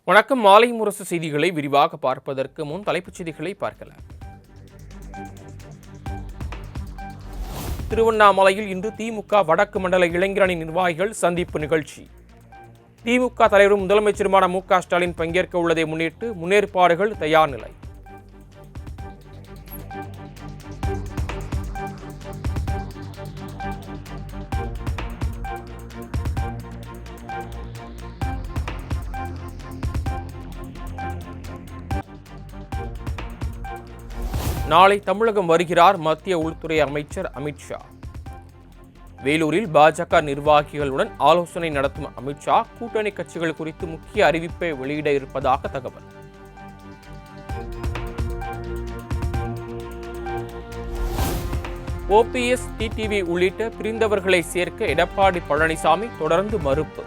வணக்கம். மாலை முரசு செய்திகளை விரிவாக பார்ப்பதற்கு முன் தலைப்புச் செய்திகளை பார்க்கலாம். திருவண்ணாமலையில் இன்று திமுக வடக்கு மண்டல இளைஞரணி நிர்வாகிகள் சந்திப்பு நிகழ்ச்சி. திமுக தலைவரும் முதலமைச்சருமான மு.க.ஸ்டாலின் பங்கேற்க உள்ளதை முன்னிட்டு முன்னேற்பாடுகள் தயார் நிலை. நாளை தமிழகம் வருகிறார் மத்திய உள்துறை அமைச்சர் அமித்ஷா. வேலூரில் பாஜக நிர்வாகிகளுடன் ஆலோசனை நடத்தும் அமித்ஷா கூட்டணி கட்சிகள் குறித்து முக்கிய அறிவிப்பை வெளியிட இருப்பதாக தகவல். ஓபிஎஸ், டிடிவி உள்ளிட்ட பிரிந்தவர்களை சேர்க்க எடப்பாடி பழனிசாமி தொடர்ந்து மறுப்பு.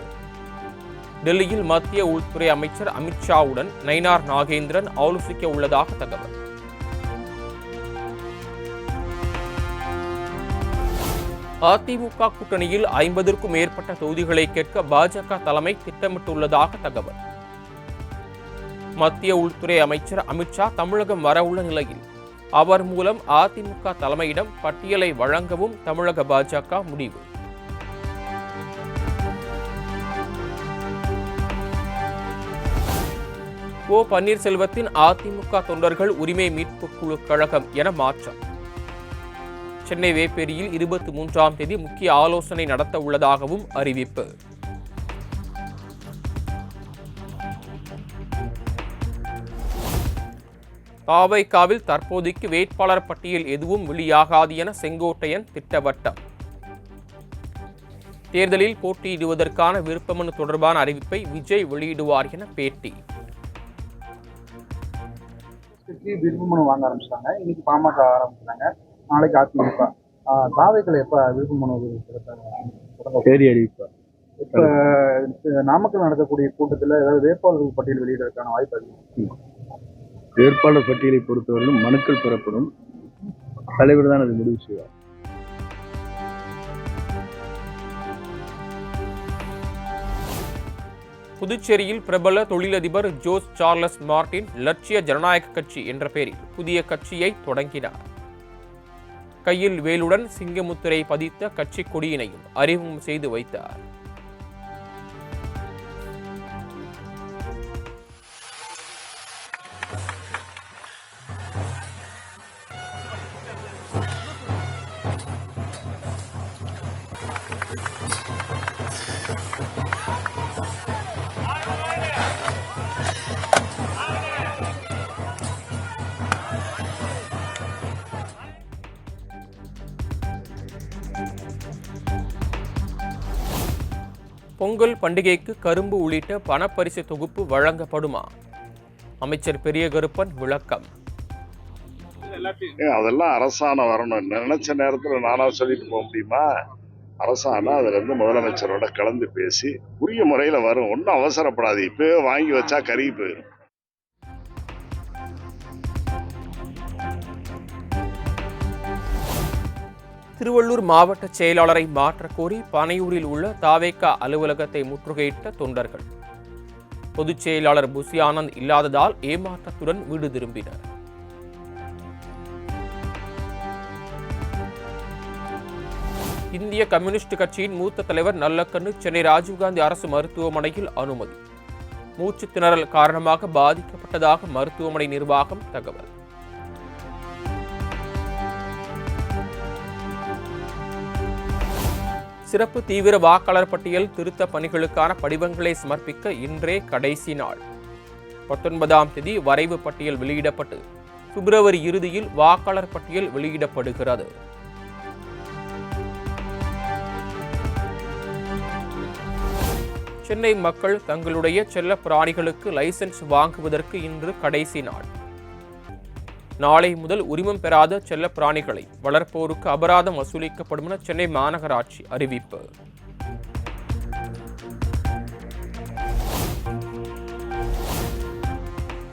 டெல்லியில் மத்திய உள்துறை அமைச்சர் அமித்ஷாவுடன் நயினார் நாகேந்திரன் ஆலோசிக்க உள்ளதாக தகவல். அதிமுக கூட்டணியில் 50க்கும் மேற்பட்ட தொகுதிகளை கேட்க பாஜக தலைமை திட்டமிட்டுள்ளதாக தகவல். மத்திய உள்துறை அமைச்சர் அமித்ஷா தமிழகம் வரவுள்ள நிலையில் அவர் மூலம் அதிமுக தலைமையிடம் பட்டியலை வழங்கவும் தமிழக பாஜக முடிவு. ஓ பன்னீர்செல்வத்தின் அதிமுக தொண்டர்கள் உரிமை மீட்பு குழு கழகம் என மாற்றம். சென்னை வேப்பேரியில் 23ஆம் தேதி முக்கிய ஆலோசனை நடத்த உள்ளதாகவும் அறிவிப்பு. தாவைக்காவில் தற்போதைக்கு வேட்பாளர் பட்டியல் எதுவும் வெளியாகாது என செங்கோட்டையன் திட்டவட்டம். தேர்தலில் போட்டியிடுவதற்கான விருப்பமனு தொடர்பான அறிவிப்பை விஜய் வெளியிடுவார் என பேட்டி. விருப்பமனு வாங்க ஆரம்பிச்சிட்டாங்க. இன்னைக்கு பாமக ஆரம்பிச்சாங்க. நாளைக்கு அதிமுக. தாவைகள் எப்ப விருப்பமனு தேதி அறிவிப்பார். இப்ப நாமக்கல் நடக்கக்கூடிய கூட்டத்தில் ஏதாவது வேட்பாளர்கள் பட்டியல் வெளியிடறதுக்கான வாய்ப்பு அதிகம். வேட்பாளர் பட்டியலை பொறுத்தவரையிலும் மனுக்கள் பெறப்படும். தலைவர் தான் அது முடிவு செய்வார். புதுச்சேரியில் பிரபல தொழிலதிபர் ஜோஸ் சார்லஸ் மார்டின் லட்சிய ஜனநாயக கட்சி என்ற பெயரில் புதிய கட்சியை தொடங்கினார். கையில் வேலுடன் சிங்கமுத்திரை பதித்த கட்சி கொடியினையும் அறிமுகம் செய்து வைத்தார். பொங்கல் பண்டிகைக்கு கரும்பு உள்ளிட்ட பணப்பரிசு தொகுப்பு வழங்கப்படுமா? அமைச்சர் பெரியகருப்பன் விளக்கம். அதெல்லாம் அரசாணம் வரணும். நினைச்ச நேரத்தில் நானா சொல்லிட்டு போக முடியுமா? அரசாணம் அதுல இருந்து முதலமைச்சரோட கலந்து பேசி உரிய முறையில வரும். ஒன்றும் அவசரப்படாது. இப்பவே வாங்கி வச்சா கருகி போயிடும். திருவள்ளூர் மாவட்ட செயலாளரை மாற்றக் கோரி பனையூரில் உள்ள தாவேகா அலுவலகத்தை முற்றுகையிட்ட தொண்டர்கள். பொதுச் செயலாளர் புசி ஆனந்த் இல்லாததால் ஏமாற்றத்துடன் வீடு திரும்பினர். இந்திய கம்யூனிஸ்ட் கட்சியின் மூத்த தலைவர் நல்லக்கண்ணு சென்னை ராஜீவ்காந்தி அரசு மருத்துவமனையில் அனுமதி. மூச்சு திணறல் காரணமாக பாதிக்கப்பட்டதாக மருத்துவமனை நிர்வாகம் தகவல். சிறப்பு தீவிர வாக்காளர் பட்டியல் திருத்த பணிகளுக்கான படிவங்களை சமர்ப்பிக்க இன்றே கடைசி நாள். 19ஆம் தேதி வரைவு பட்டியல் வெளியிடப்பட்டு பிப்ரவரி இறுதியில் வாக்காளர் பட்டியல் வெளியிடப்படுகிறது. சென்னை மக்கள் தங்களுடைய செல்ல பிராணிகளுக்கு லைசென்ஸ் வாங்குவதற்கு இன்று கடைசி நாள். நாளை முதல் உரிமம் பெறாத செல்ல பிராணிகளை வளர்ப்போருக்கு அபராதம் வசூலிக்கப்படும் என சென்னை மாநகராட்சி அறிவிப்பு.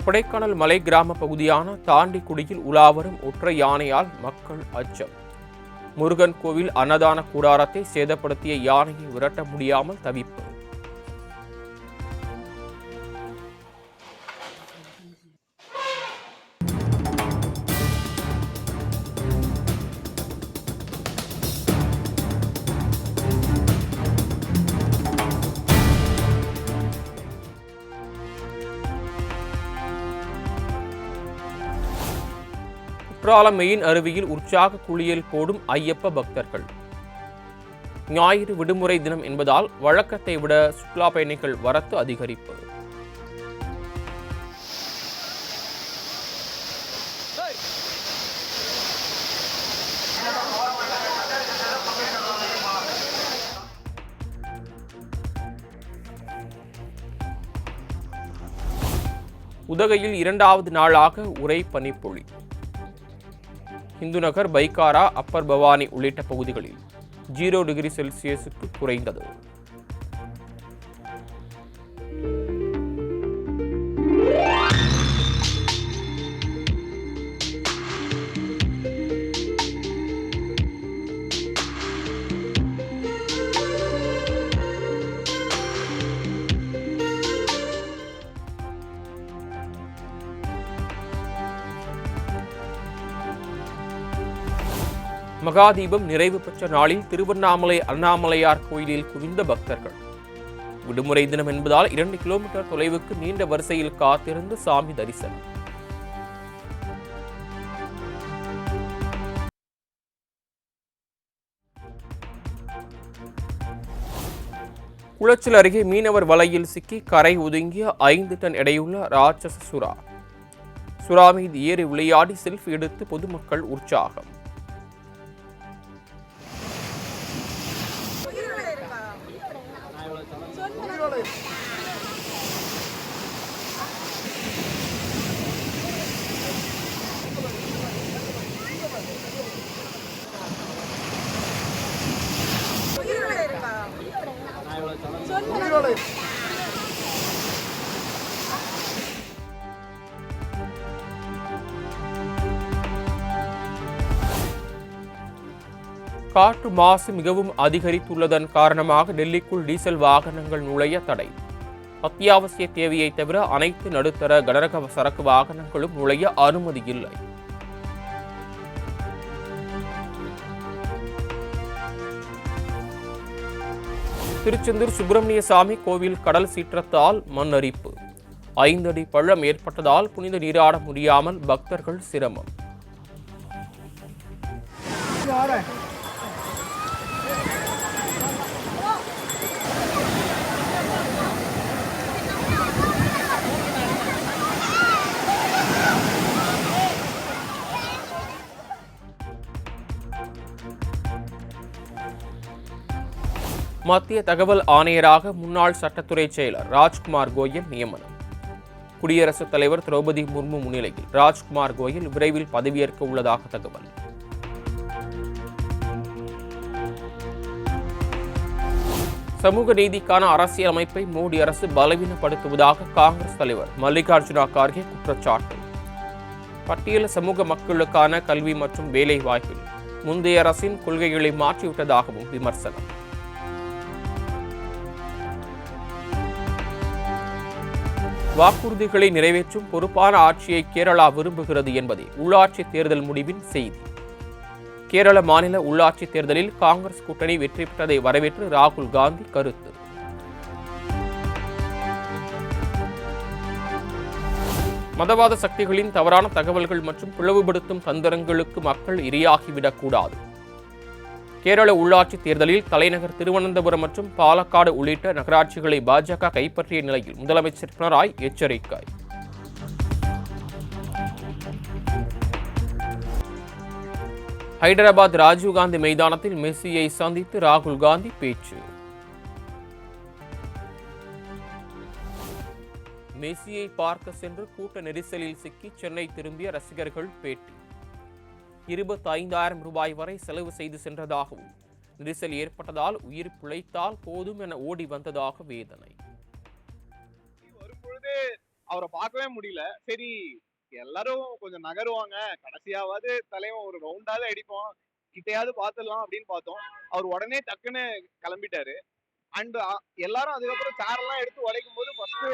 கொடைக்கானல் மலை கிராம பகுதியான தாண்டிக்குடியில் உலாவரும் ஒற்றை யானையால் மக்கள் அச்சம். முருகன் கோவில் அன்னதான கூடாரத்தை சேதப்படுத்திய யானையை விரட்ட முடியாமல் தவிப்பு. குற்றாலம் மெயின் அருவியில் உற்சாக குளியல் போடும் ஐயப்ப பக்தர்கள். ஞாயிறு விடுமுறை தினம் என்பதால் வழக்கத்தை விட சுற்றுலா பயணிகள் வரத்து அதிகரிப்பு. உதகையில் 2வது நாளாக உறை பனிப்பொழி. இந்துநகர், பைக்காரா, அப்பர் பவானி உள்ளிட்ட பகுதிகளில் 0 டிகிரி செல்சியஸுக்கு குறைந்தது. மகாதீபம் நிறைவு பெற்ற நாளில் திருவண்ணாமலை அண்ணாமலையார் கோயிலில் குவிந்த பக்தர்கள். விடுமுறை தினம் என்பதால் 2 கிலோமீட்டர் தொலைவுக்கு நீண்ட வரிசையில் காத்திருந்து சாமி தரிசனம். குளச்சல் அருகே மீனவர் வலையில் சிக்கி கரை ஒதுங்கிய 5 டன் எடையுள்ள ராட்சச சுறா. சுறா மீது ஏறி விளையாடி செல்ஃபி எடுத்து பொதுமக்கள் உற்சாகம். காற்று மாசு மிகவும் அதிகரித்துள்ளதன் காரணமாக டெல்லிக்குள் டீசல் வாகனங்கள் நுழைய தடை. அத்தியாவசிய தேவையை தவிர அனைத்து நடுத்தர கனரக சரக்கு வாகனங்களும் நுழைய அனுமதி இல்லை. திருச்செந்தூர் சுப்பிரமணிய சாமி கோவில் கடல் சீற்றத்தால் மண் அரிப்பு. 5 அடி பள்ளம் ஏற்பட்டதால் புனித நீராட முடியாமல் பக்தர்கள் சிரமம். மத்திய தகவல் ஆணையராக முன்னாள் சட்டத்துறை செயலர் ராஜ்குமார் கோயல் நியமனம். குடியரசுத் தலைவர் திரௌபதி முர்மு முன்னிலையில் ராஜ்குமார் கோயல் விரைவில் பதவியேற்க உள்ளதாக தகவல். சமூக நீதிக்கான அரசியலமைப்பை மோடி அரசு பலவீனப்படுத்துவதாக காங்கிரஸ் தலைவர் மல்லிகார்ஜுன கார்கே குற்றச்சாட்டு. பட்டியல் சமூக மக்களுக்கான கல்வி மற்றும் வேலை வாய்ப்பில் முந்தைய அரசின் கொள்கைகளை மாற்றிவிட்டதாகவும் விமர்சனம். வாக்குறுதிகளை நிறைவேற்றும் பொறுப்பான ஆட்சியை கேரளா விரும்புகிறது என்பதே உள்ளாட்சி தேர்தல் முடிவின் செய்தி. கேரள மாநில உள்ளாட்சி தேர்தலில் காங்கிரஸ் கூட்டணி வெற்றி பெற்றதை வரவேற்று ராகுல் காந்தி கருத்து. மதவாத சக்திகளின் தவறான தகவல்கள் மற்றும் பிளவுபடுத்தும் தந்திரங்களுக்கு மக்கள் இரையாகிவிடக்கூடாது. கேரள உள்ளாட்சி தேர்தலில் தலைநகர் திருவனந்தபுரம் மற்றும் பாலக்காடு உள்ளிட்ட நகராட்சிகளை பாஜக கைப்பற்றிய நிலையில் முதலமைச்சர் பினராயி எச்சரிக்கை. ஹைதராபாத் ராஜீவ்காந்தி மைதானத்தில் மெஸ்ஸியை சந்தித்து ராகுல் காந்தி பேச்சு. மெஸ்ஸியை பார்க்க சென்று கூட்ட நெரிசலில் சிக்கி சென்னை திரும்பிய ரசிகர்கள் பேட்டி. 25,000 ரூபாய் வரை செலவு செய்து சென்றதாகவும் நெரிசல் ஏற்பட்டதால் உயிர் பிழைத்தால் போதும் என ஓடி வந்ததாக வேதனை. வரும்பொழுது அவரை பார்க்கவே முடியல. சரி எல்லாரும் கொஞ்சம் நகருவாங்க, கடைசியாவது தலைவன் ஒரு ரவுண்டாவது அடிப்போம், கிட்டையாவது பார்த்துடலாம் அப்படின்னு பார்த்தோம். அவர் உடனே டக்குன்னு கிளம்பிட்டாரு. அண்ட் எல்லாரும் அதுக்கப்புறம் சேரெல்லாம் எடுத்து உடைக்கும் போது ஃபர்ஸ்ட்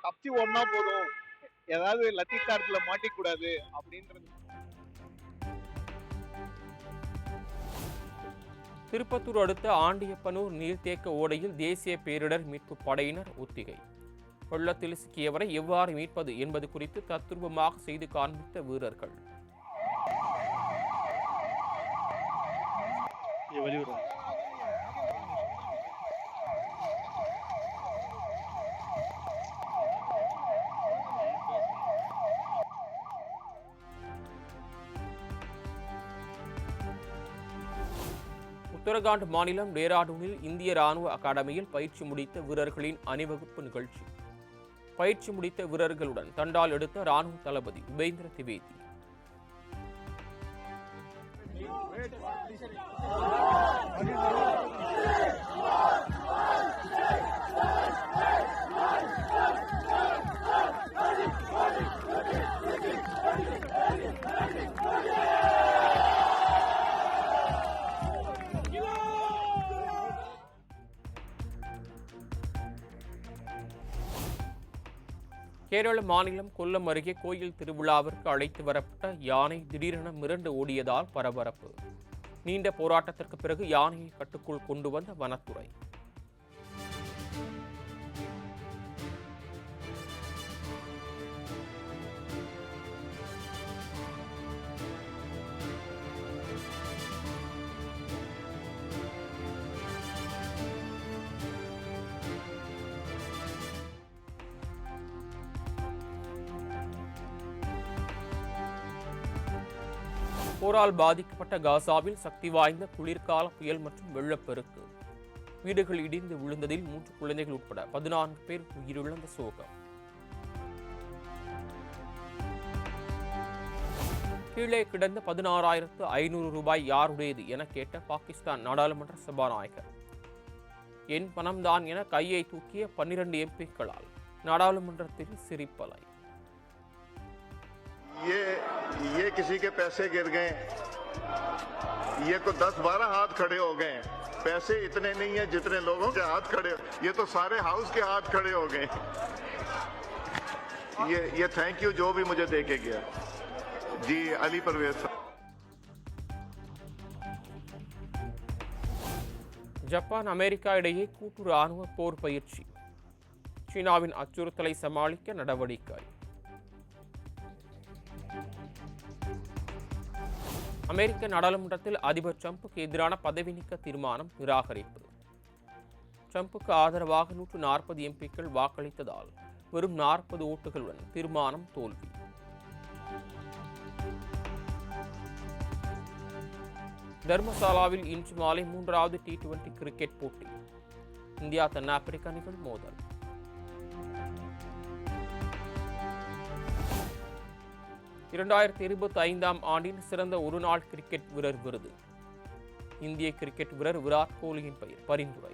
தப்பிச்சு ஓடினா போதும், ஏதாவது லத்தி சார்ஜ்ல மாட்டிக்கூடாது அப்படின்றது. திருப்பத்தூர் அடுத்த ஆண்டியப்பனூர் நீர்த்தேக்க ஓடையில் தேசிய பேரிடர் மீட்பு படையினர் ஒத்திகை. வெள்ளத்தில் சிக்கியவரை எவ்வாறு மீட்பது என்பது குறித்து தத்துரூபமாக செய்து காண்பித்த வீரர்கள். வெளியிடுறோம். உத்தரகாண்ட் மாநிலம் டேராடூனில் இந்திய ராணுவ அகாடமியில் பயிற்சி முடித்த வீரர்களின் அணிவகுப்பு நிகழ்ச்சி. பயிற்சி முடித்த வீரர்களுடன் தண்டால் எடுத்த ராணுவ தளபதி உபேந்திர திவேதி. கேரள மாநிலம் கொல்லம் அருகே கோயில் திருவிழாவிற்கு அழைத்து வரப்பட்ட யானை திடீரென மிரண்டு ஓடியதால் பரபரப்பு. நீண்ட போராட்டத்திற்கு பிறகு யானையை கட்டுக்குள் கொண்டு வந்த வனத்துறை. போரால் பாதிக்கப்பட்ட காசாவில் சக்தி வாய்ந்த குளிர்கால புயல் மற்றும் வெள்ளப்பெருக்கு. வீடுகள் இடிந்து விழுந்ததில் 3 குழந்தைகள் உட்பட 14 பேர் உயிரிழந்த சோகம். கீழே கிடந்த 16,500 ரூபாய் யாருடையது என கேட்ட பாகிஸ்தான் நாடாளுமன்ற சபாநாயகர். என் பணம்தான் என கையை தூக்கிய 12 எம்பிக்களால் நாடாளுமன்றத்தில் சிரிப்பலை. ये किसी के पैसे गिर गए, ये को 10-12 हाथ खड़े हो गए. पैसे इतने नहीं है जितने लोगों के हाथ खड़े, ये तो सारे हाउस के हाथ खड़े हो गए. ये थैंक यू जो भी मुझे दे के गया जी. अली परवेज साहब. ஜப்பான் அமெரிக்கா இடையே கூட்டு ராணுவ போர் பயிற்சி. சீனாவின் அச்சுறுத்தலை சமாளிக்க நடவடிக்கை. அமெரிக்க நாடாளுமன்றத்தில் அதிபர் டிரம்புக்கு எதிரான பதவி நீக்க தீர்மானம் நிராகரிப்பு. டிரம்புக்கு ஆதரவாக 140 எம்பிக்கள் வாக்களித்ததால் வெறும் 40 ஓட்டுகளுடன் தீர்மானம் தோல்வி. தர்மசாலாவில் இன்று மாலை 3வது T20 கிரிக்கெட் போட்டி. இந்தியா தென்னாப்பிரிக்க அணிகள் மோதல். இரண்டாயிரத்தி 25ஆம் ஆண்டின் சிறந்த ஒருநாள் கிரிக்கெட் வீரர் விருது. இந்திய கிரிக்கெட் வீரர் விராட் கோலியின் பெயர் பரிந்துரை.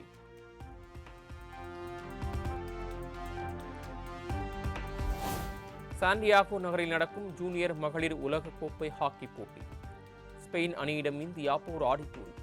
சாண்டியாகோ நகரில் நடக்கும் ஜூனியர் மகளிர் உலகக்கோப்பை ஹாக்கி போட்டி. ஸ்பெயின் அணியிடம் இந்தியா போராடி தோல்வி.